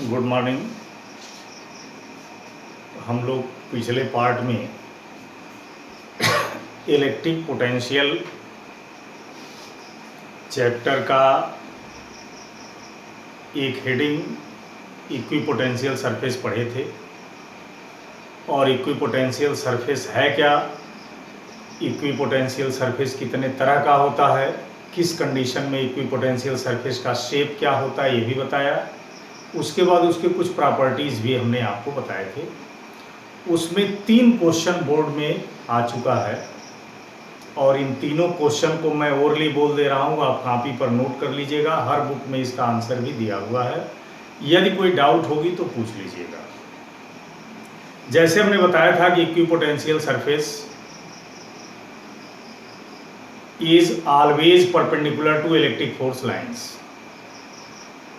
Good morning. हम लोग पिछले पार्ट में इलेक्ट्रिक पोटेंशियल चैप्टर का एक हेडिंग इक्विपोटेंशियल सरफेस पढ़े थे। और इक्विपोटेंशियल सरफेस है क्या, इक्विपोटेंशियल सरफेस कितने तरह का होता है, किस कंडीशन में इक्विपोटेंशियल सरफेस का शेप क्या होता है ये भी बताया। उसके बाद उसके कुछ प्रॉपर्टीज़ भी हमने आपको बताए थे। उसमें 3 क्वेश्चन बोर्ड में आ चुका है और इन तीनों क्वेश्चन को मैं ओरली बोल दे रहा हूँ, आप कॉपी पर नोट कर लीजिएगा। हर बुक में इसका आंसर भी दिया हुआ है, यदि कोई डाउट होगी तो पूछ लीजिएगा। जैसे हमने बताया था कि equipotential surface is always perpendicular to electric force lines.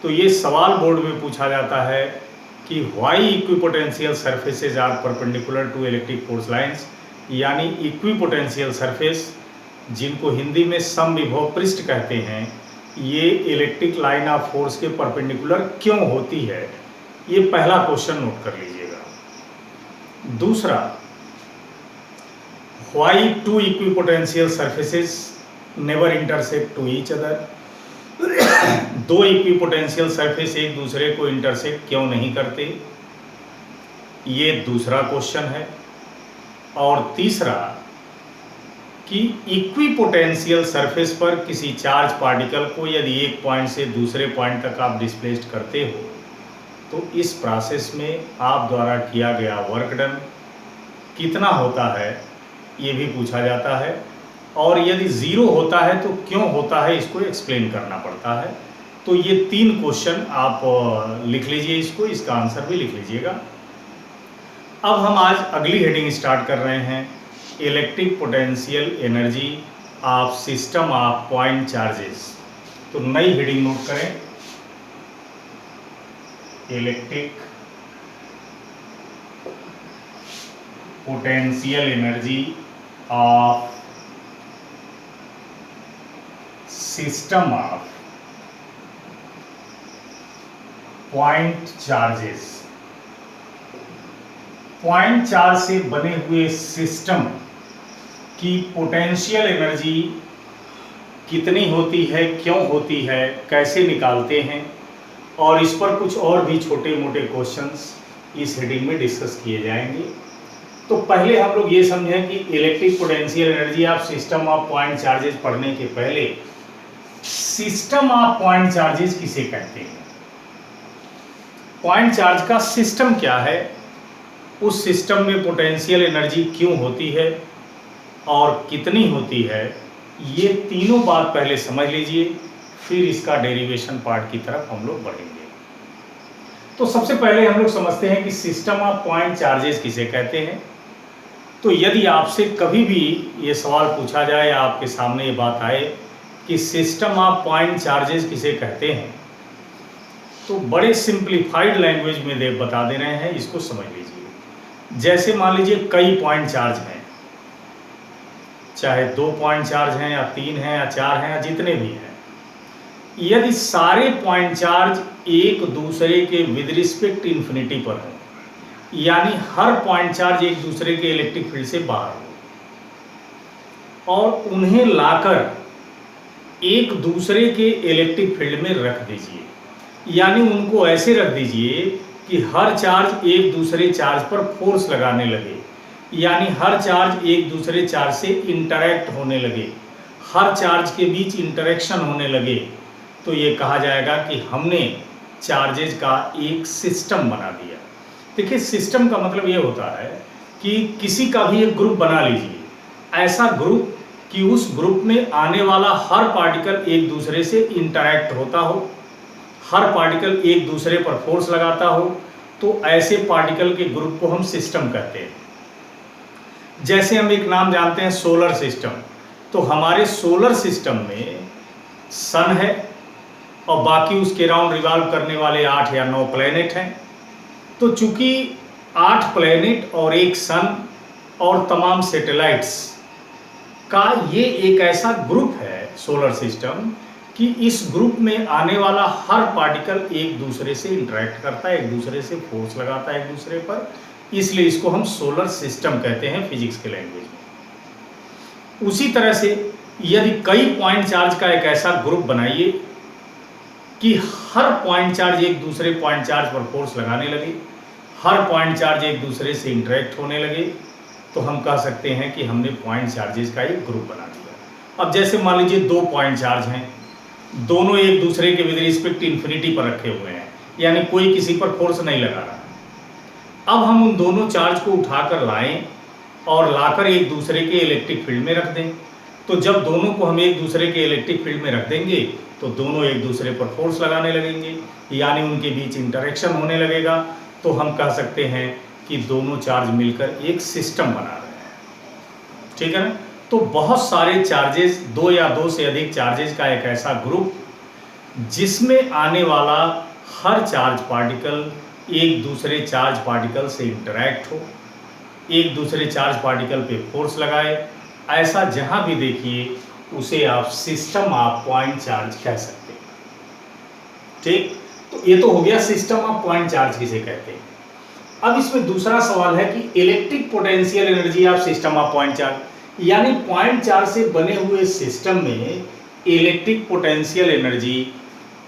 तो ये सवाल बोर्ड में पूछा जाता है कि why equipotential surfaces are perpendicular to electric force lines, यानी इक्विपोटेंशियल सरफेस जिनको हिंदी में समविभव पृष्ठ कहते हैं, ये इलेक्ट्रिक लाइन ऑफ फोर्स के परपेंडिकुलर क्यों होती है। ये पहला क्वेश्चन नोट कर लीजिएगा। दूसरा, why two equipotential surfaces never intersect to each other. दो इक्विपोटेंशियल सरफेस एक दूसरे को इंटरसेक्ट क्यों नहीं करते, ये दूसरा क्वेश्चन है। और तीसरा कि इक्विपोटेंशियल सरफेस पर किसी चार्ज पार्टिकल को यदि एक पॉइंट से दूसरे पॉइंट तक आप डिस्प्लेस्ड करते हो तो इस प्रोसेस में आप द्वारा किया गया वर्क डन कितना होता है, ये भी पूछा जाता है। और यदि ज़ीरो होता है तो क्यों होता है, इसको एक्सप्लेन करना पड़ता है। तो ये 3 क्वेश्चन आप लिख लीजिए, इसका आंसर भी लिख लीजिएगा। अब हम आज अगली हेडिंग स्टार्ट कर रहे हैं, electric potential energy of system of point charges. तो नई हेडिंग नोट करें, electric potential energy of system of point charges. Point charge से बने हुए सिस्टम की पोटेंशियल एनर्जी कितनी होती है, क्यों होती है, कैसे निकालते हैं, और इस पर कुछ और भी छोटे मोटे क्वेश्चंस इस हेडिंग में डिस्कस किए जाएंगे। तो पहले हम लोग ये समझें कि electric potential energy of system of point charges पढ़ने के पहले सिस्टम ऑफ पॉइंट चार्जेस किसे कहते हैं, पॉइंट चार्ज का सिस्टम क्या है, उस सिस्टम में पोटेंशियल एनर्जी क्यों होती है और कितनी होती है, ये तीनों बात पहले समझ लीजिए, फिर इसका डेरिवेशन पार्ट की तरफ हम लोग बढ़ेंगे। तो सबसे पहले हम लोग समझते हैं कि सिस्टम ऑफ पॉइंट चार्जेस किसे कहते हैं। तो यदि आपसे कभी भी ये सवाल पूछा जाए या आपके सामने ये बात आए कि सिस्टम ऑफ पॉइंट चार्जेस किसे कहते हैं, तो बड़े सिंप्लीफाइड लैंग्वेज में बता दे रहे हैं, इसको समझ लीजिए। जैसे मान लीजिए कई पॉइंट चार्ज हैं, चाहे 2 पॉइंट चार्ज हैं या 3 हैं या 4 हैं या जितने भी हैं, यदि सारे पॉइंट चार्ज एक दूसरे के विद रिस्पेक्ट इन्फिनिटी पर हो, यानी हर पॉइंट चार्ज एक दूसरे के इलेक्ट्रिक फील्ड से बाहर हो, और उन्हें लाकर एक दूसरे के इलेक्ट्रिक फील्ड में रख दीजिए, यानी उनको ऐसे रख दीजिए कि हर चार्ज एक दूसरे चार्ज पर फोर्स लगाने लगे, यानी हर चार्ज एक दूसरे चार्ज से इंटरैक्ट होने लगे, हर चार्ज के बीच इंटरेक्शन होने लगे, तो ये कहा जाएगा कि हमने चार्जेज का एक सिस्टम बना दिया। देखिए, सिस्टम का मतलब ये होता है कि किसी का भी एक ग्रुप बना लीजिए, ऐसा ग्रुप कि उस ग्रुप में आने वाला हर पार्टिकल एक दूसरे से इंटरैक्ट होता हो, हर पार्टिकल एक दूसरे पर फोर्स लगाता हो, तो ऐसे पार्टिकल के ग्रुप को हम सिस्टम कहते हैं। जैसे हम एक नाम जानते हैं सोलर सिस्टम, तो हमारे सोलर सिस्टम में सन है और बाकी उसके राउंड रिवॉल्व करने वाले 8 या 9 प्लैनेट हैं। तो चूंकि 8 प्लैनेट और एक सन और तमाम सैटेलाइट्स का ये एक ऐसा ग्रुप है सोलर सिस्टम कि इस ग्रुप में आने वाला हर पार्टिकल एक दूसरे से इंटरेक्ट करता है, एक दूसरे से फोर्स लगाता है एक दूसरे पर, इसलिए इसको हम सोलर सिस्टम कहते हैं फिजिक्स के लैंग्वेज में। उसी तरह से यदि कई पॉइंट चार्ज का एक ऐसा ग्रुप बनाइए कि हर पॉइंट चार्ज एक दूसरे पॉइंट चार्ज पर फोर्स लगाने लगे, हर पॉइंट चार्ज एक दूसरे से इंटरेक्ट होने लगे, तो हम कह सकते हैं कि हमने पॉइंट चार्जेस का एक ग्रुप बना दिया। अब जैसे मान लीजिए दो पॉइंट चार्ज हैं, दोनों एक दूसरे के विद रिस्पेक्ट इन्फिनिटी पर रखे हुए हैं, यानी कोई किसी पर फोर्स नहीं लगा रहा। अब हम उन दोनों चार्ज को उठाकर लाएं और लाकर एक दूसरे के इलेक्ट्रिक फील्ड में रख दें, तो जब दोनों को हम एक दूसरे के इलेक्ट्रिक फील्ड में रख देंगे तो दोनों एक दूसरे पर फोर्स लगाने लगेंगे, यानी उनके बीच इंटरेक्शन होने लगेगा। तो हम कह सकते हैं कि दोनों चार्ज मिलकर एक सिस्टम बना रहे हैं। ठीक है ना? तो बहुत सारे चार्जेस, दो या दो से अधिक चार्जेस का एक ऐसा ग्रुप जिसमें आने वाला हर चार्ज पार्टिकल एक दूसरे चार्ज पार्टिकल से इंटरैक्ट हो, एक दूसरे चार्ज पार्टिकल पे फोर्स लगाए, ऐसा जहां भी देखिए उसे आप सिस्टम ऑफ पॉइंट चार्ज कह सकते हैं। ठीक, तो ये तो हो गया सिस्टम ऑफ पॉइंट चार्ज किसे कहते हैं। अब इसमें दूसरा सवाल है कि electric potential energy of system of point charge, यानी पॉइंट चार्ज से बने हुए सिस्टम में इलेक्ट्रिक पोटेंशियल एनर्जी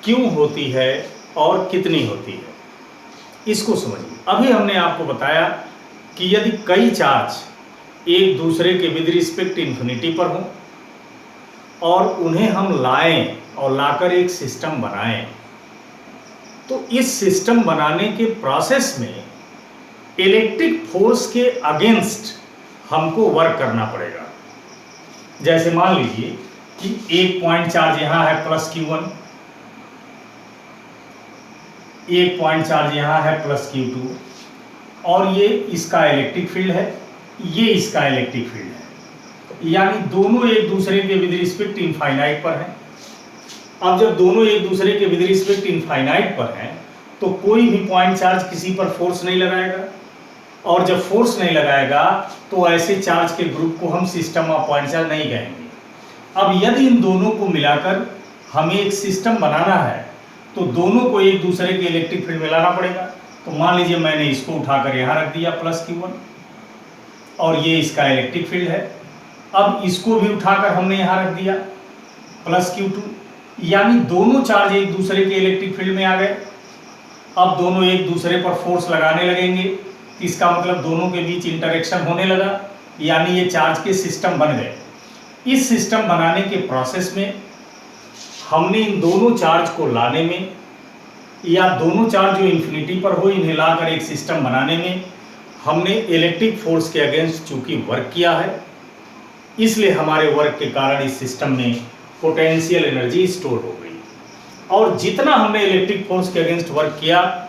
क्यों होती है और कितनी होती है, इसको समझिए। अभी हमने आपको बताया कि यदि कई चार्ज एक दूसरे के विद रिस्पेक्ट इन्फिनिटी पर हों और उन्हें हम लाएं और लाकर एक सिस्टम बनाएं, तो इस सिस्टम बनाने के प्रोसेस में इलेक्ट्रिक फोर्स के अगेंस्ट हमको वर्क करना पड़ेगा। जैसे मान लीजिए कि एक पॉइंट चार्ज यहां है प्लस Q1, एक पॉइंट चार्ज यहां है प्लस Q2, और ये इसका इलेक्ट्रिक फील्ड है, ये इसका इलेक्ट्रिक फील्ड है, यानी दोनों एक दूसरे के विद रिस्पेक्ट इनफाइनाइट पर हैं। अब जब दोनों एक दूसरे के विद रिस्पेक्ट इनफाइनाइट पर हैं तो कोई भी पॉइंट चार्ज किसी पर फोर्स नहीं लगाएगा, और जब फोर्स नहीं लगाएगा तो ऐसे चार्ज के ग्रुप को हम सिस्टम ऑफ पॉइंट चार्ज नहीं कहेंगे। अब यदि इन दोनों को मिलाकर हमें एक सिस्टम बनाना है तो दोनों को एक दूसरे के इलेक्ट्रिक फील्ड में लाना पड़ेगा। तो मान लीजिए मैंने इसको उठाकर यहाँ रख दिया प्लस Q1, और ये इसका इलेक्ट्रिक फील्ड है। अब इसको भी उठाकर हमने यहाँ रख दिया प्लस Q2, यानी दोनों चार्ज एक दूसरे के इलेक्ट्रिक फील्ड में आ गए। अब दोनों एक दूसरे पर फोर्स लगाने लगेंगे, इसका मतलब दोनों के बीच इंटरेक्शन होने लगा, यानी ये चार्ज के सिस्टम बन गए। इस सिस्टम बनाने के प्रोसेस में हमने इन दोनों चार्ज को लाने में, या दोनों चार्ज जो इन्फिनिटी पर हो इन्हें लाकर एक सिस्टम बनाने में हमने इलेक्ट्रिक फोर्स के अगेंस्ट चूंकि वर्क किया है, इसलिए हमारे वर्क के कारण इस सिस्टम में पोटेंशियल एनर्जी स्टोर हो गई। और जितना हमने इलेक्ट्रिक फोर्स के अगेंस्ट वर्क किया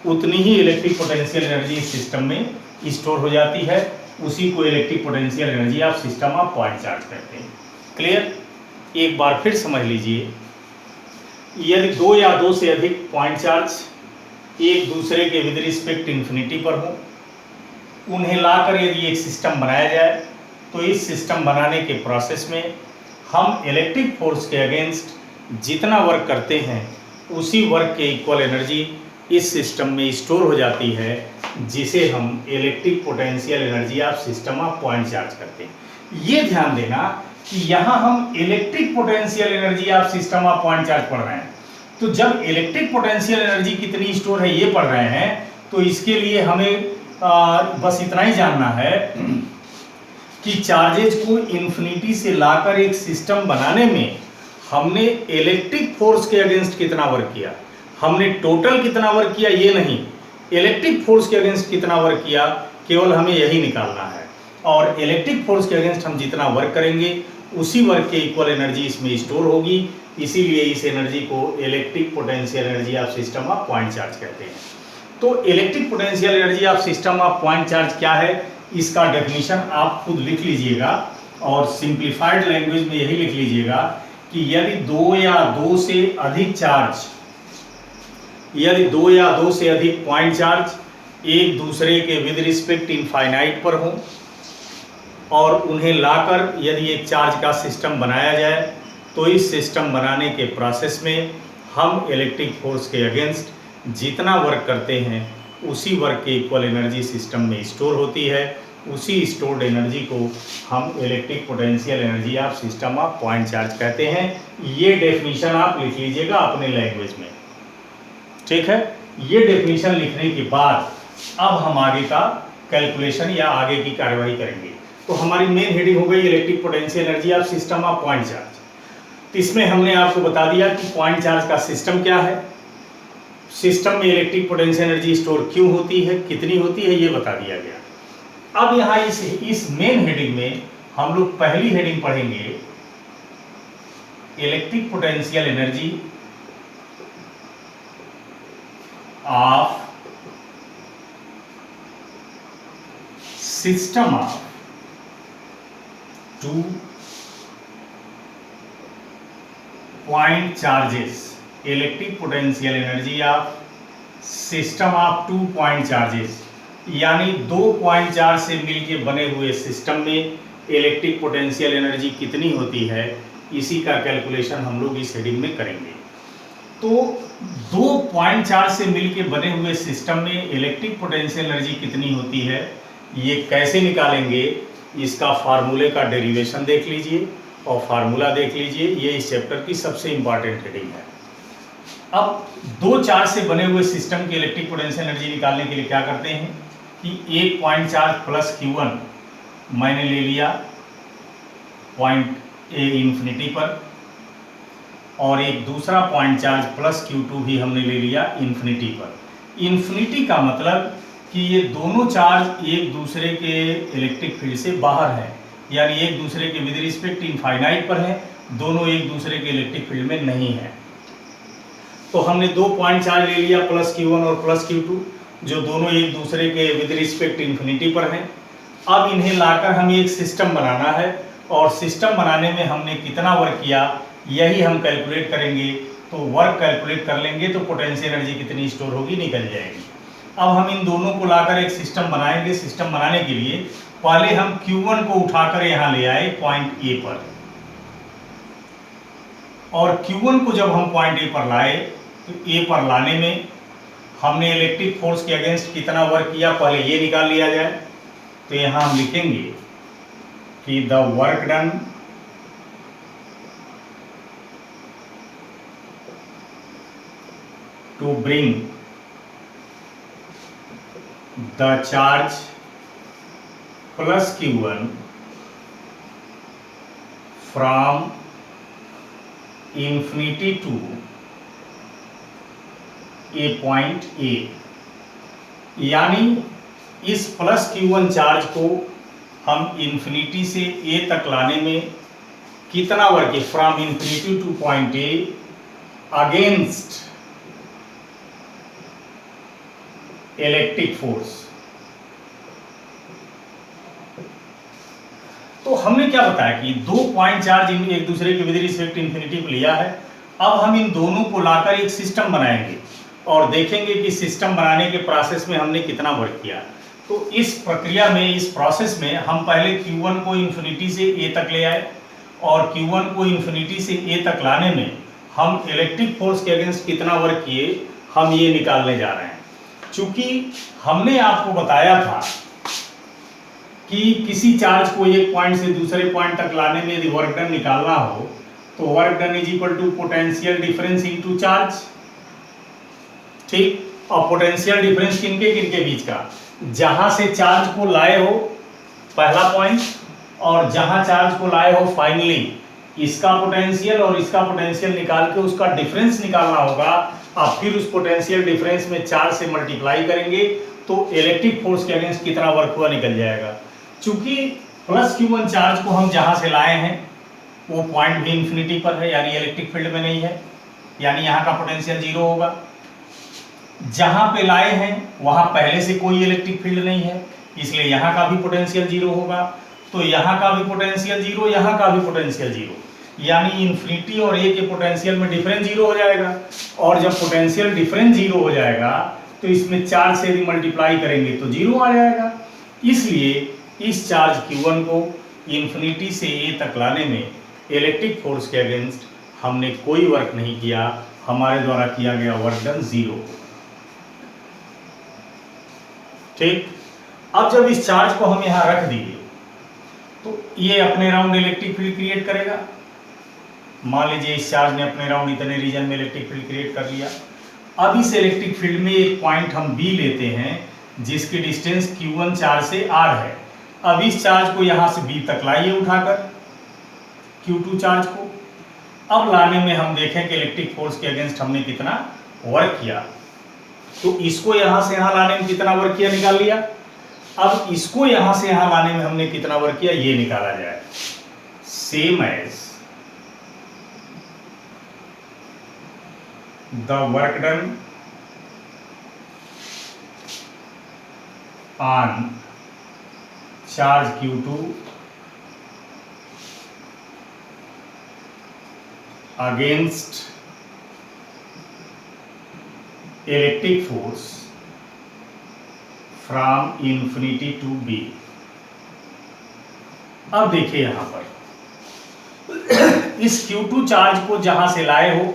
उतनी ही इलेक्ट्रिक पोटेंशियल एनर्जी इस सिस्टम में स्टोर हो जाती है। उसी को electric potential energy of system of point charge कहते हैं। क्लियर? एक बार फिर समझ लीजिए, यदि दो या दो से अधिक पॉइंट चार्ज एक दूसरे के विद रिस्पेक्ट इन्फिनिटी पर हो, उन्हें लाकर यदि एक सिस्टम बनाया जाए तो इस सिस्टम बनाने के प्रोसेस में हम इलेक्ट्रिक फोर्स के अगेंस्ट जितना वर्क करते हैं उसी वर्क के इक्वल एनर्जी इस सिस्टम में स्टोर हो जाती है, जिसे हम electric potential energy of system of point charge करते हैं। ये ध्यान देना कि यहाँ हम electric potential energy of system of point charge पढ़ रहे हैं, तो जब इलेक्ट्रिक पोटेंशियल एनर्जी कितनी स्टोर है ये पढ़ रहे हैं, तो इसके लिए हमें बस इतना ही जानना है कि चार्जेज को इन्फिनिटी से लाकर एक सिस्टम बनाने में हमने इलेक्ट्रिक फोर्स के अगेंस्ट कितना वर्क किया, हमने टोटल कितना वर्क किया ये नहीं, इलेक्ट्रिक फोर्स के अगेंस्ट कितना वर्क किया, केवल हमें यही निकालना है। और इलेक्ट्रिक फोर्स के अगेंस्ट हम जितना वर्क करेंगे उसी वर्क के इक्वल एनर्जी इसमें स्टोर होगी, इसीलिए इस एनर्जी को electric potential energy of system of point charge कहते हैं। तो electric potential energy of system of point charge क्या है, इसका डेफिनेशन आप खुद लिख लीजिएगा और सिंप्लीफाइड लैंग्वेज में यही लिख लीजिएगा कि यदि दो या दो से अधिक पॉइंट चार्ज एक दूसरे के विद रिस्पेक्ट इनफाइनाइट पर हों और उन्हें लाकर यदि एक चार्ज का सिस्टम बनाया जाए तो इस सिस्टम बनाने के प्रोसेस में हम इलेक्ट्रिक फोर्स के अगेंस्ट जितना वर्क करते हैं उसी वर्क के इक्वल एनर्जी सिस्टम में स्टोर होती है। उसी स्टोर्ड एनर्जी को हम electric potential energy of system of point charge कहते हैं। ये डेफिनेशन आप लिख लीजिएगा अपने लैंग्वेज में, ठीक है। ये डेफिनेशन लिखने के बाद अब हम आगे का कैलकुलेशन या आगे की कार्रवाई करेंगे। तो हमारी मेन हेडिंग हो गई electric potential energy of system of point charge. तो इसमें हमने आपको बता दिया कि पॉइंट चार्ज का सिस्टम क्या है, सिस्टम में इलेक्ट्रिक पोटेंशियल एनर्जी स्टोर क्यों होती है, कितनी होती है, ये बता दिया गया। अब यहाँ इस मेन हेडिंग में हम लोग पहली हेडिंग पढ़ेंगे electric potential energy of system of two point charges, electric potential energy of system of 2 point charges, यानी 2 पॉइंट चार्ज से मिलकर बने हुए सिस्टम में इलेक्ट्रिक पोटेंशियल एनर्जी कितनी होती है, इसी का कैलकुलेशन हम लोग इस हेडिंग में करेंगे। तो 2 पॉइंट चार्ज से मिलकर बने हुए सिस्टम में इलेक्ट्रिक पोटेंशियल एनर्जी कितनी होती है, ये कैसे निकालेंगे, इसका फार्मूले का डेरिवेशन देख लीजिए और फार्मूला देख लीजिए। ये इस चैप्टर की सबसे इंपॉर्टेंट हेडिंग है। अब 2 चार्ज से बने हुए सिस्टम की इलेक्ट्रिक पोटेंशियल एनर्जी निकालने के लिए क्या करते हैं कि एक पॉइंट चार्ज प्लस Q1 मैंने ले लिया पॉइंट ए इंफिनिटी पर, और एक दूसरा पॉइंट चार्ज प्लस Q2 भी हमने ले लिया इंफिनिटी पर। इंफिनिटी का मतलब कि ये दोनों चार्ज एक दूसरे के इलेक्ट्रिक फील्ड से बाहर है, यानी एक दूसरे के विद रिस्पेक्ट इनफाइनाइट पर है, दोनों एक दूसरे के इलेक्ट्रिक फील्ड में नहीं है। तो हमने 2 पॉइंट चार्ज ले लिया प्लस Q1 और प्लस Q2, जो दोनों एक दूसरे के विद रिस्पेक्ट इन्फिनिटी पर हैं। अब इन्हें लाकर हमें एक सिस्टम बनाना है, और सिस्टम बनाने में हमने कितना वर्क किया यही हम कैलकुलेट करेंगे। तो वर्क कैलकुलेट कर लेंगे तो पोटेंशियल एनर्जी कितनी स्टोर होगी निकल जाएगी। अब हम इन दोनों को लाकर एक सिस्टम बनाएंगे। सिस्टम बनाने के लिए पहले हम Q1 को उठाकर यहाँ ले आए पॉइंट ए पर, और Q1 को जब हम पॉइंट ए पर लाए तो ए पर लाने में हमने इलेक्ट्रिक फोर्स के अगेंस्ट कितना वर्क किया पहले ये निकाल लिया जाए। तो यहाँ हम लिखेंगे कि the work done to bring the charge plus Q1 from infinity to a point A, यानी इस प्लस Q1 चार्ज को हम इंफिनिटी से ए तक लाने में कितना वर्क है, from infinity two point A against electric force. तो हमने क्या बताया कि 2 पॉइंट चार्ज एक दूसरे के विद रिस्पेक्ट इंफिनिटी पे लिया है। अब हम इन दोनों को लाकर एक सिस्टम बनाएंगे और देखेंगे कि सिस्टम बनाने के प्रोसेस में हमने कितना वर्क किया। तो इस प्रक्रिया में, इस प्रोसेस में हम पहले Q1 को इंफिनिटी से ए तक ले आए, और Q1 को इंफिनिटी से ए तक लाने में हम इलेक्ट्रिक फोर्स के अगेंस्ट कितना वर्क किए हम ये निकालने जा रहे हैं। चूंकि हमने आपको बताया था कि किसी चार्ज को एक पॉइंट से दूसरे पॉइंट तक लाने में यदि वर्क डन निकालना हो तो work done is equal to potential difference into charge, ठीक। और पोटेंशियल डिफरेंस किनके किनके बीच का, जहां से चार्ज को लाए हो पहला पॉइंट, और जहां चार्ज को लाए हो फाइनली, इसका पोटेंशियल और इसका पोटेंशियल निकाल के उसका डिफरेंस निकालना होगा। अब फिर उस पोटेंशियल डिफरेंस में चार्ज से मल्टीप्लाई करेंगे तो इलेक्ट्रिक फोर्स के अगेंस्ट कितना वर्क हुआ निकल जाएगा। चूंकि प्लस Q1 चार्ज को हम जहां से लाए हैं वो पॉइंट भी इंफिनिटी पर है, यानी इलेक्ट्रिक फील्ड में नहीं है, यानी यहाँ का पोटेंशियल 0 होगा। जहां पे लाए हैं वहां पहले से कोई इलेक्ट्रिक फील्ड नहीं है, इसलिए यहाँ का भी पोटेंशियल 0 होगा। तो यहाँ का भी पोटेंशियल 0, यहाँ का भी पोटेंशियल 0, यानी इंफिनिटी और ए के पोटेंशियल में डिफरेंस 0 हो जाएगा। और जब पोटेंशियल डिफरेंस 0 हो जाएगा तो इसमें चार्ज से भी मल्टीप्लाई करेंगे तो 0 आ जाएगा। इसलिए इस चार्ज Q1 को इंफिनिटी से ए तक लाने में इलेक्ट्रिक फोर्स के अगेंस्ट हमने कोई वर्क नहीं किया, हमारे द्वारा किया गया वर्क डन 0। ठीक, अब जब इस चार्ज को हम यहां रख दिए तो ये अपने राउंड इलेक्ट्रिक फील्ड क्रिएट करेगा। मान लीजिए इस चार्ज ने अपने राउंड इतने रीजन में इलेक्ट्रिक फील्ड क्रिएट कर लिया। अब इस इलेक्ट्रिक फील्ड में एक पॉइंट हम बी लेते हैं जिसकी डिस्टेंस q1 चार्ज से r है। अब इस चार्ज को यहां से b तक लाइए उठाकर q2 चार्ज को। अब लाने में हम देखें कि इलेक्ट्रिक फोर्स के अगेंस्ट हमने कितना वर्क किया। तो इसको यहां से यहां लाने में कितना वर्क किया निकाल लिया। अब इसको यहां से यहां लाने में हमने कितना वर्क किया ये निकाला जाए। Same as the work done on charge q2 against electric force from infinity to b। अब देखिए यहां पर इस q2 चार्ज को जहां से लाए हो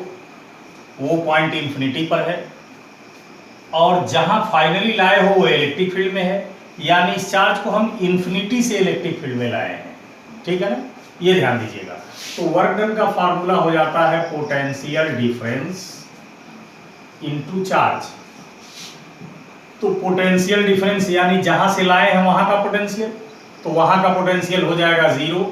वो पॉइंट इंफिनिटी पर है और जहां फाइनली लाए हो वो इलेक्ट्रिक फील्ड में है, यानी इस चार्ज को हम इंफिनिटी से इलेक्ट्रिक फील्ड में लाए हैं। ठीक है ना, ये ध्यान दीजिएगा। तो वर्क डन का फार्मूला हो जाता है पोटेंशियल डिफरेंस इनटू चार्ज। तो पोटेंशियल डिफरेंस यानी जहां से लाए हैं वहां का पोटेंशियल, तो वहां का पोटेंशियल हो जाएगा 0।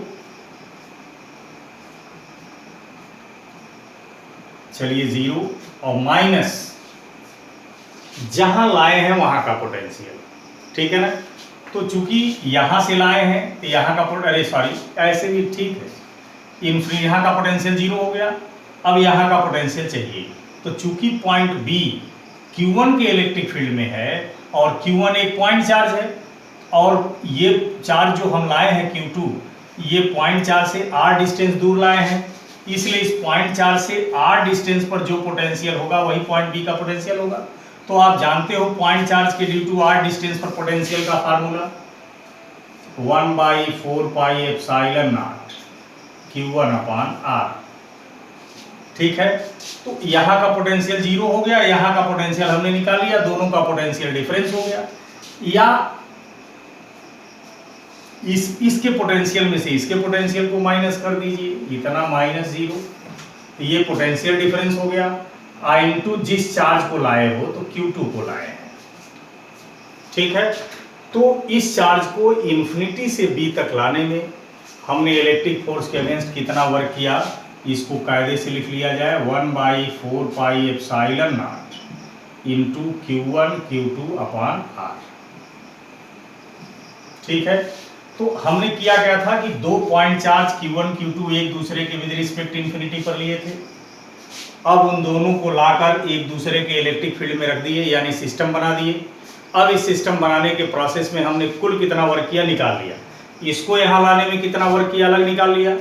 चलिए 0 और माइनस जहां लाए हैं वहां का पोटेंशियल। ठीक है ना, तो चूंकि यहां से लाए हैं तो यहां का अरे सॉरी ऐसे भी ठीक है, इनफिनिटी यहां का पोटेंशियल 0 हो गया। अब यहां का पोटेंशियल चाहिए, तो चूंकि पॉइंट बी q1 के इलेक्ट्रिक फील्ड में है और q1 एक पॉइंट चार्ज है और ये चार्ज जो हम लाए हैं q2 ये पॉइंट चार्ज से r डिस्टेंस दूर लाए हैं, इसलिए इस पॉइंट चार्ज से r डिस्टेंस पर जो पोटेंशियल होगा वही पॉइंट b का पोटेंशियल होगा। तो आप जानते हो पॉइंट चार्ज के ड्यू टू r डिस्टेंस पर पोटेंशियल का formula 1/4 pi epsilon not q1 upon r। ठीक है, तो यहाँ का पोटेंशियल 0 हो गया, यहाँ का पोटेंशियल हमने निकाल लिया, दोनों का पोटेंशियल डिफरेंस हो गया। या इसके पोटेंशियल में से इसके पोटेंशियल को माइनस कर दीजिए, इतना -0, तो ये पोटेंशियल डिफरेंस हो गया। इनटू जिस चार्ज को लाए हो तो q2 को लाए हैं। ठीक है, तो इस चार्ज को इंफिनिटी से b तक लाने में हमने इलेक्ट्रिक फोर्स के अगेंस्ट कितना वर्क किया, इसको कायदे से लिख लिया जाए 1/4 pi epsilon not into q1 q2 upon r। ठीक है, तो हमने किया गया था कि दो पॉइंट चार्ज q1 q2 एक दूसरे के विद रिस्पेक्ट इंफिनिटी पर लिए थे। अब उन दोनों को लाकर एक दूसरे के इलेक्ट्रिक फील्ड में रख दिए, यानी सिस्टम बना दिए। अब इस सिस्टम बनाने के प्रोसेस में हमने कुल कितना वर्क किया निकाल लिया, इसको यहाँ लाने में कितना वर्क किया अलग निकाल लिया,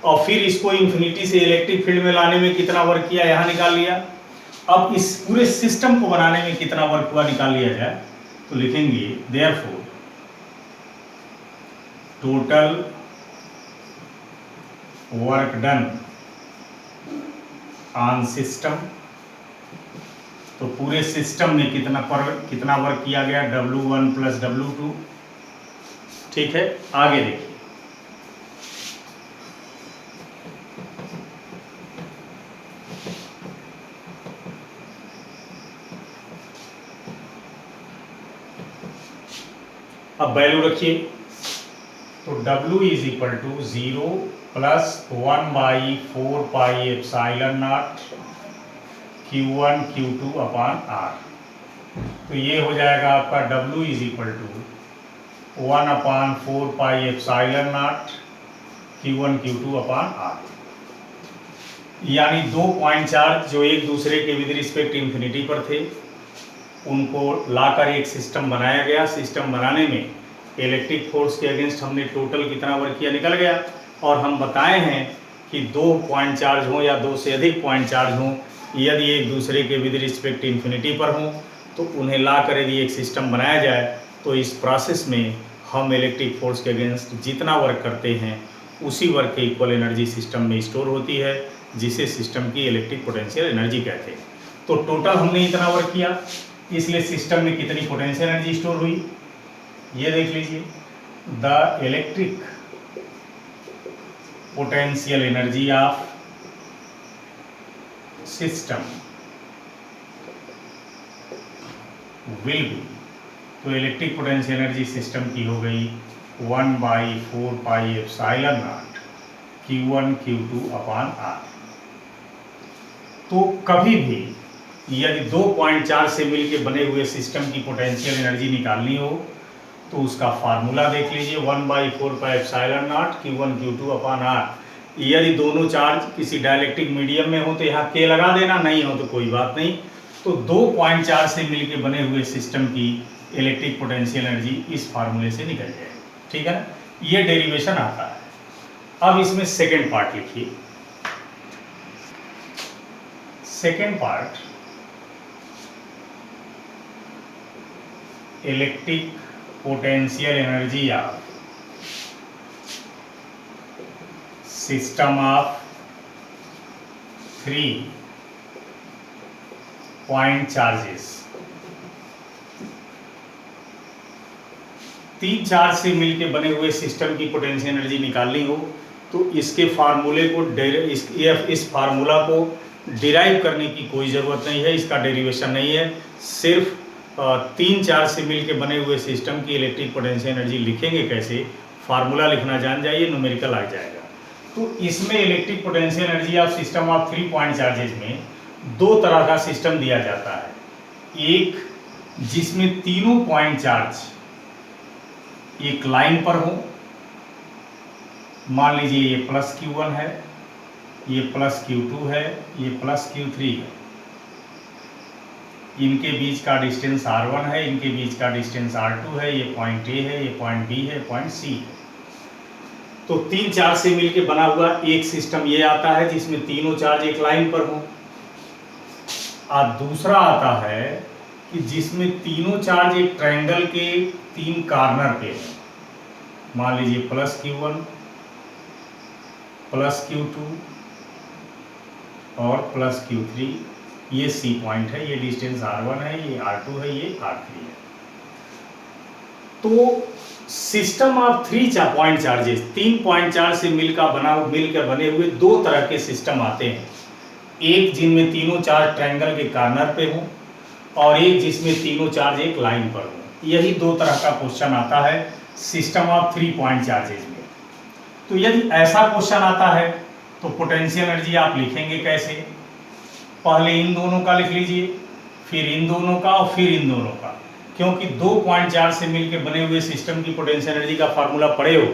और फिर इसको इंफिनिटी से इलेक्ट्रिक फील्ड में लाने में कितना वर्क किया यहाँ निकाल लिया। अब इस पूरे सिस्टम को बनाने में कितना वर्क हुआ निकाल लिया जाए, तो लिखेंगे therefore total work done on system. तो पूरे सिस्टम में कितना वर्क किया गया, W1 + W2। ठीक है, आगे देखिए। अब वैल्यू रखिए, तो W = 0 + 1/4 pi epsilon not q1 q2 upon r। तो ये हो जाएगा आपका W = 1/4 pi epsilon not q1 q2 upon r। यानी दो पॉइंट चार्ज जो एक दूसरे के विद रिस्पेक्ट इंफिनिटी पर थे उनको लाकर एक सिस्टम बनाया गया। सिस्टम बनाने में इलेक्ट्रिक फोर्स के अगेंस्ट हमने टोटल कितना वर्क किया निकल गया। और हम बताए हैं कि दो पॉइंट चार्ज हों या दो से अधिक पॉइंट चार्ज हों, यदि एक दूसरे के विद रिस्पेक्ट इंफिनिटी पर हों तो उन्हें लाकर यदि एक सिस्टम बनाया जाए तो इस प्रोसेस में हम इलेक्ट्रिक फोर्स के अगेंस्ट जितना वर्क करते हैं उसी वर्क के इक्वल एनर्जी सिस्टम में स्टोर होती है, जिसे सिस्टम की इलेक्ट्रिक पोटेंशियल एनर्जी कहते हैं। तो टोटल हमने इतना वर्क किया, इसलिए सिस्टम में कितनी पोटेंशियल एनर्जी स्टोर हुई ये देख लीजिए। The electric potential energy of system will be, तो इलेक्ट्रिक पोटेंशियल एनर्जी सिस्टम की हो गई 1/4πε0 Q1 Q2 अपान R। तो कभी भी यदि 2.4 से मिलके बने हुए सिस्टम की पोटेंशियल एनर्जी निकालनी हो तो उसका फार्मूला देख लीजिए 1/4πε0 Q1 Q2 अपान R। यदि दोनों चार्ज किसी डाइलेक्ट्रिक मीडियम में हो तो यहाँ K लगा देना, नहीं हो तो कोई बात नहीं। तो 2.4 से मिलके बने हुए सिस्टम की इलेक्ट्रिक पोटेंशियल एनर्जी इस फार्मूले से निकल जाएगी, ठीक है ना। ये डेरिवेशन आता है। अब इसमें सेकेंड पार्ट लिखिए। Second part, electric potential energy of system of 3 point charges. 3 charge से मिलके बने हुए सिस्टम की पोटेंशियल एनर्जी निकालनी हो तो इसके फार्मूले को इस फार्मूला को डिराइव करने की कोई ज़रूरत नहीं है, इसका डेरिवेशन नहीं है। सिर्फ 3 चार्ज से मिलके बने हुए सिस्टम की इलेक्ट्रिक पोटेंशियल एनर्जी लिखेंगे कैसे, फार्मूला लिखना जान जाइए, न्यूमेरिकल आ जाएगा। तो इसमें electric potential energy of system of 3 point charges में 2 तरह का सिस्टम दिया जाता है। एक जिसमें तीनों पॉइंट चार्ज एक लाइन पर हो, मान लीजिए ये प्लस Q1 है, ये प्लस Q2 है, ये प्लस Q3 है। इनके बीच का डिस्टेंस R1 है, इनके बीच का डिस्टेंस R2 है, ये पॉइंट A है, ये पॉइंट B है, पॉइंट C है। तो 3 चार्ज से मिलके बना हुआ एक सिस्टम ये आता है जिसमें तीनों चार्ज एक लाइन पर हो। और दूसरा आता है कि जिसमें तीनों चार्ज एक ट्रायंगल के 3 कॉर्नर पे है। मान लीजिए प्लस Q1, प्लस Q2 और प्लस Q3, ये C पॉइंट है, ये डिस्टेंस R1 है, ये R2 है, ये R3 है। तो system of 3 point charges, 3 point charge से मिलकर बने हुए 2 तरह के सिस्टम आते हैं। एक जिनमें तीनों चार्ज ट्रायंगल के कॉर्नर पे हो और एक जिसमें तीनों चार्ज एक लाइन पर हो। यही 2 तरह का क्वेश्चन आता है सिस्टम ऑफ 3 पॉइंट चार्जेस में। तो यदि ऐसा क्वेश्चन आता है तो पोटेंशियल एनर्जी आप लिखेंगे कैसे, पहले इन दोनों का लिख लीजिए, फिर इन दोनों का और फिर इन दोनों का। क्योंकि 2.4 से मिलकर बने हुए सिस्टम की पोटेंशियल एनर्जी का फार्मूला पढ़े हो,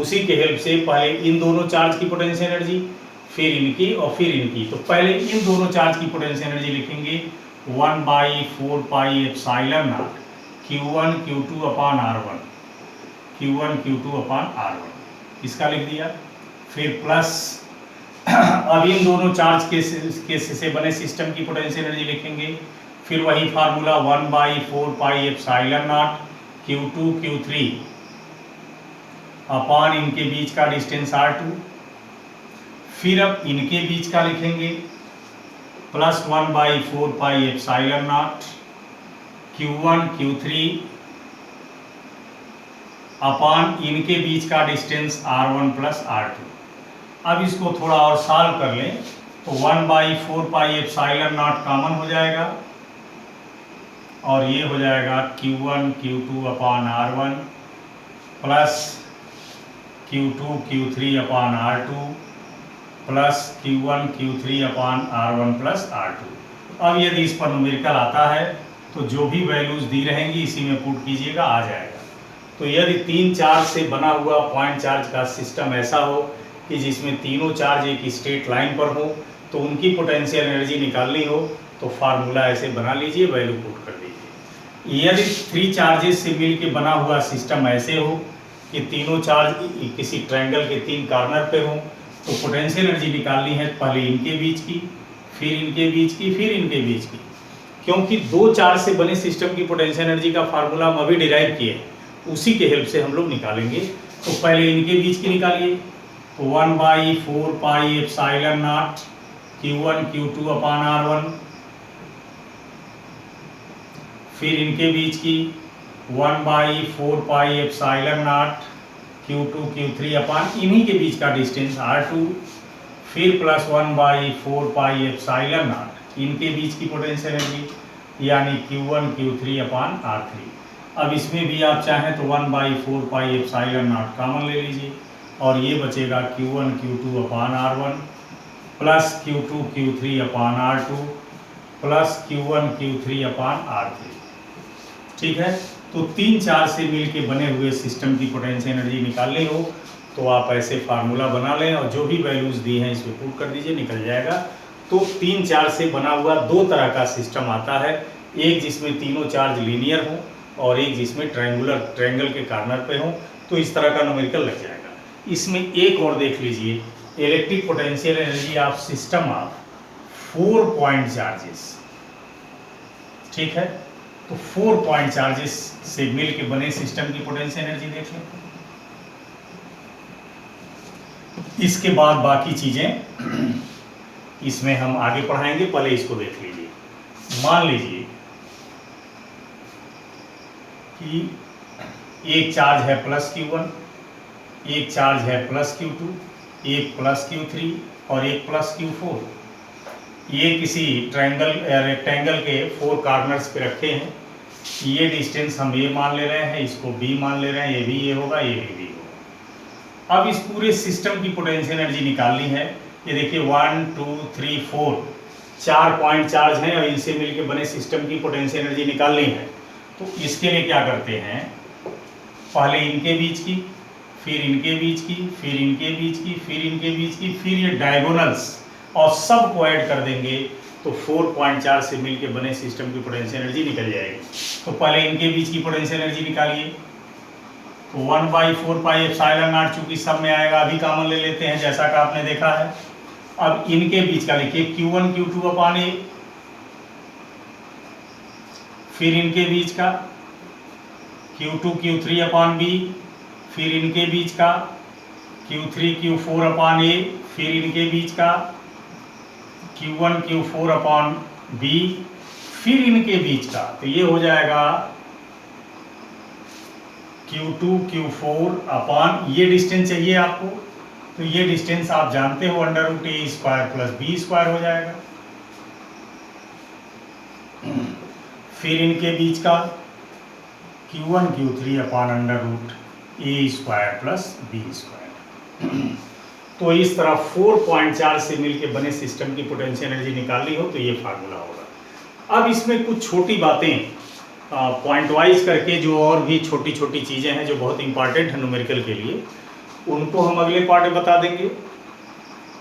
उसी के हेल्प से पहले इन दोनों चार्ज की पोटेंशियल एनर्जी, फिर इनकी और फिर इनकी। तो पहले इन दोनों चार्ज की पोटेंशियल एनर्जी लिखेंगे 1/4πε0 Q1 Q2 अपान R1, Q1 Q2 अपान R1, इसका लिख दिया। फिर प्लस अब इन दोनों चार्ज के से बने सिस्टम की पोटेंशियल एनर्जी लिखेंगे, फिर वही फार्मूला 1/4πε0 Q2 Q3 अपान इनके बीच का डिस्टेंस R2। फिर अब इनके बीच का लिखेंगे प्लस 1/4πε0 Q1 Q3 अपान इनके बीच का डिस्टेंस R1 प्लस R2। अब इसको थोड़ा और सॉल्व कर लें तो 1/4πε0 कॉमन हो जाएगा और ये हो जाएगा Q1 Q2 अपान R1 प्लस Q2 Q3 अपान R2 प्लस Q1 Q3 अपान R1 प्लस R2। अब यदि इस पर न्यूमेरिकल आता है तो जो भी वैल्यूज दी रहेंगी इसी में पुट कीजिएगा, आ जाएगा। तो यदि 3 चार्ज से बना हुआ पॉइंट चार्ज का सिस्टम ऐसा हो कि जिसमें तीनों चार्ज एक स्ट्रेट लाइन पर हो तो उनकी पोटेंशियल एनर्जी निकालनी हो तो फार्मूला ऐसे बना लीजिए, वैल्यू पुट कर दीजिए। यदि 3 चार्जेस से मिल के बना हुआ सिस्टम ऐसे हो कि तीनों चार्ज किसी ट्रायंगल के 3 कॉर्नर पे हो तो पोटेंशियल एनर्जी निकालनी है पहले इनके बीच की, फिर इनके बीच की, फिर इनके बीच की। क्योंकि 2 चार्ज से बने सिस्टम की पोटेंशियल एनर्जी का फार्मूला हम अभी डिराइव किए, उसी के हेल्प से हम लोग निकालेंगे। तो पहले इनके बीच की निकालिए, तो 1/4 pi epsilon not Q1 Q2 upon R1। फिर इनके बीच की 1/4 pi epsilon not Q2 Q3 अपान इन्हीं के बीच का डिस्टेंस R2। फिर प्लस 1/4 पाई एप्सिलॉन नॉट इनके बीच की पोटेंशियल एनर्जी यानी Q1 Q3 अपान R3। अब इसमें भी आप चाहें तो 1/4 पाई एप्सिलॉन नॉट कॉमन ले लीजिए और ये बचेगा Q1 Q2 अपान R1 प्लस Q2 Q3 अपान R2 प्लस Q1 Q3 अपान R3। ठीक है, तो 3-4 से मिल के बने हुए सिस्टम की पोटेंशियल एनर्जी निकालनी हो तो आप ऐसे फार्मूला बना लें और जो भी वैल्यूज दी हैं इसमें पुट कर दीजिए, निकल जाएगा। तो 3-4 से बना हुआ दो तरह का सिस्टम आता है, एक जिसमें तीनों चार्ज लीनियर हो और एक जिसमें ट्रायंगल के कॉर्नर पे हो, तो इस तरह का न्यूमेरिकल लग जाएगा। इसमें एक और देख लीजिए, electric potential energy of system of 4 point charges. ठीक है, तो 4 पॉइंट चार्जेस से मिल के बने सिस्टम की पोटेंशियल एनर्जी देख लें। इसके बाद बाकी चीजें इसमें हम आगे पढ़ाएंगे, पहले इसको देख लीजिए। मान लीजिए कि एक चार्ज है प्लस Q1, एक चार्ज है प्लस Q2, एक प्लस Q3 और एक प्लस Q4। ये किसी रेक्टेंगल के 4 कॉर्नर्स पे रखे हैं। ये डिस्टेंस हम A मान ले रहे हैं, इसको B मान ले रहे हैं, ये भी ये होगा, ये भी B होगा। अब इस पूरे सिस्टम की पोटेंशियल एनर्जी निकालनी है। ये देखिए 1 2 3 4 4 पॉइंट चार्ज हैं और इनसे मिलकर बने सिस्टम की पोटेंशियल एनर्जी निकालनी है। तो इसके लिए क्या करते हैं, पहले इनके बीच की, फिर इनके बीच की, फिर इनके बीच की, फिर इनके बीच की, फिर ये डायगोनल्स और सब को ऐड कर देंगे तो 4.4 से मिलकर बने सिस्टम की पोटेंशियल एनर्जी निकल जाएगी। तो पहले इनके बीच की पोटेंशियल एनर्जी निकालिए। तो 1/4 पाई एप्सिलॉन नॉट चूंकि सब में आएगा, अभी कॉमन ले लेते हैं जैसा कि आपने देखा है। अब इनके बीच का लिखिए Q1 Q2 अपान A, फिर इनके बीच का Q2 Q3 अपान B, फिर इनके बीच का Q3 Q4 अपान A, फिर इनके बीच का Q1 Q4 अपान B, फिर इनके बीच का, तो ये हो जाएगा Q2 Q4 अपान, ये डिस्टेंस चाहिए आपको, तो ये डिस्टेंस आप जानते हो √A² प्लस B² हो जाएगा। फिर इनके बीच का Q1 Q3 अपान √A² प्लस B²। तो इस तरह 4.4 से मिलकर बने सिस्टम की पोटेंशियल एनर्जी निकालनी हो तो ये फार्मूला होगा। अब इसमें कुछ छोटी बातें पॉइंट वाइज करके, जो और भी छोटी छोटी चीज़ें हैं जो बहुत इंपॉर्टेंट है न्यूमेरिकल के लिए, उनको हम अगले पार्ट में बता देंगे।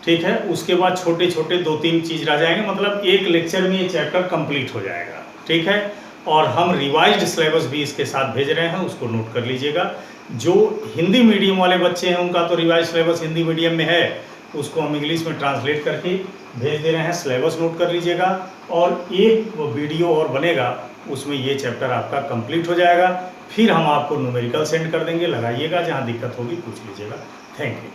ठीक है, उसके बाद छोटे छोटे 2-3 चीज़ रह जाएंगे, मतलब एक लेक्चर में ये चैप्टर कंप्लीट हो जाएगा। ठीक है, और हम रिवाइज्ड सिलेबस भी इसके साथ भेज रहे हैं, उसको नोट कर लीजिएगा। जो हिंदी मीडियम वाले बच्चे हैं उनका तो रिवाइज सिलेबस हिंदी मीडियम में है, उसको हम इंग्लिश में ट्रांसलेट करके भेज दे रहे हैं। सिलेबस नोट कर लीजिएगा और एक वीडियो और बनेगा, उसमें ये चैप्टर आपका कंप्लीट हो जाएगा। फिर हम आपको न्यूमेरिकल सेंड कर देंगे, लगाइएगा, जहाँ दिक्कत होगी पूछ लीजिएगा। Thank you.